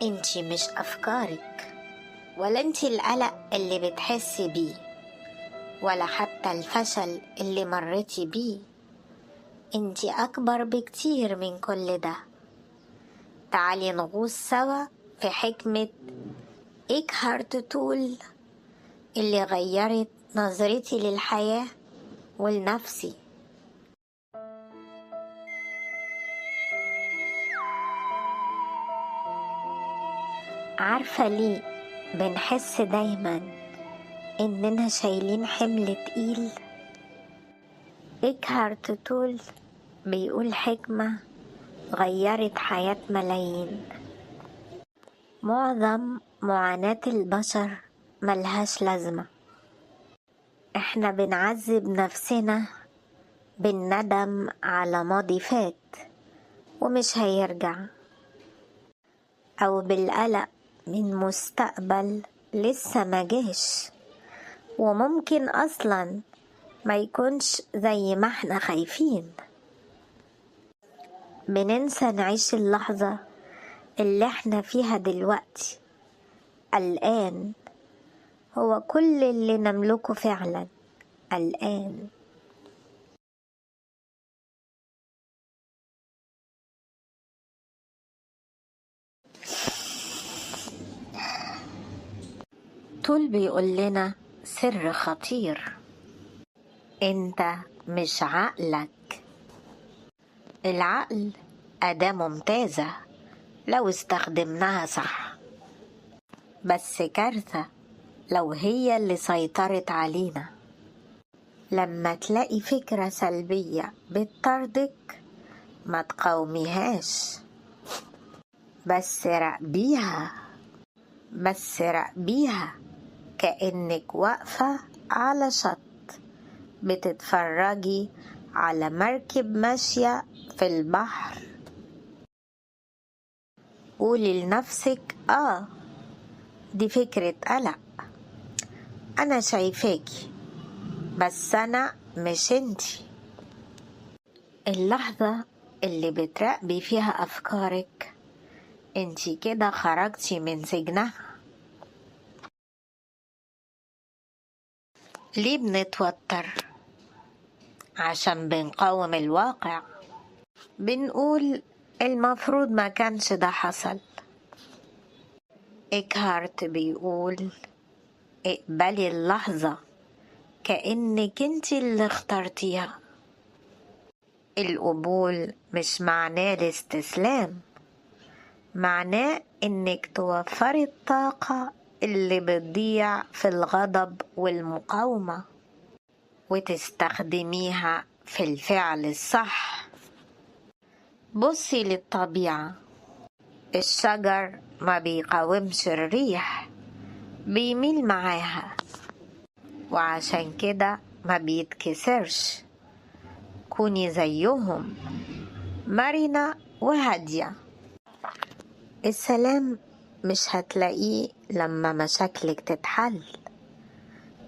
انتي مش أفكارك، ولا انتي القلق اللي بتحسي بيه، ولا حتى الفشل اللي مريتي بيه. انتي أكبر بكتير من كل ده. تعالي نغوص سوا في حكمة إيكهارت تول اللي غيرت نظرتي للحياة ولنفسي. عارفة ليه بنحس دايما إننا شايلين حمل تقيل؟ إيكهارت تول بيقول حكمة غيرت حياة ملايين. معظم معاناة البشر ملهاش لازمة. احنا بنعذب نفسنا بالندم على ماضي فات ومش هيرجع، أو بالقلق من مستقبل لسه ما جاش وممكن أصلا ما يكونش زي ما احنا خايفين. بننسى نعيش اللحظة اللي احنا فيها دلوقتي. الآن هو كل اللي نملكه فعلا، الآن. تول بيقول لنا سر خطير: انت مش عقلك. العقل أداة ممتازة لو استخدمناها صح، بس كارثة لو هي اللي سيطرت علينا. لما تلاقي فكرة سلبية بتطاردك ما تقاوميهاش، بس راقبيها كأنك واقفة على شط بتتفرجي على مركب ماشية في البحر. قولي لنفسك دي فكرة قلق، أنا شايفاكي بس أنا مش انتي. اللحظة اللي بتراقبي فيها أفكارك انتي كده خرجتي من سجنها. ليه بنتوتر؟ عشان بنقاوم الواقع. بنقول المفروض ما كانش ده حصل. إيكهارت بيقول اقبلي اللحظة كأنك انتي اللي اخترتيها. القبول مش معناه الاستسلام، معناه انك توفري الطاقة اللي بتضيع في الغضب والمقاومة وتستخدميها في الفعل الصح. بصي للطبيعة، الشجر ما بيقاومش الريح، بيميل معاها، وعشان كده ما بيتكسرش. كوني زيهم، مرنة وهادية. السلام مش هتلاقيه لما مشاكلك تتحل.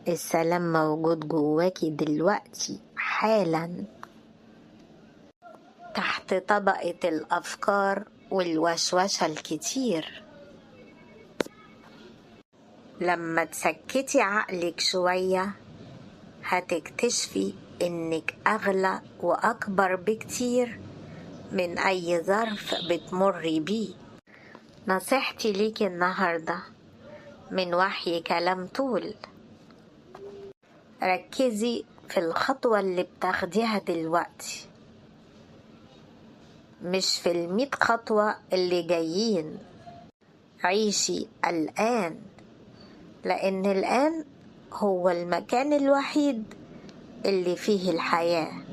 السلام موجود جواكي دلوقتي حالا، تحت طبقة الأفكار والوشوشة الكتير. لما تسكتي عقلك شوية هتكتشفي إنك أغلى وأكبر بكتير من أي ظرف بتمري بيه. نصيحتي ليكي النهاردة من وحي كلام تول: ركزي في الخطوة اللي بتاخديها دلوقتي، مش في 100 خطوة اللي جايين. عيشي الآن، لأن الآن هو المكان الوحيد اللي فيه الحياة.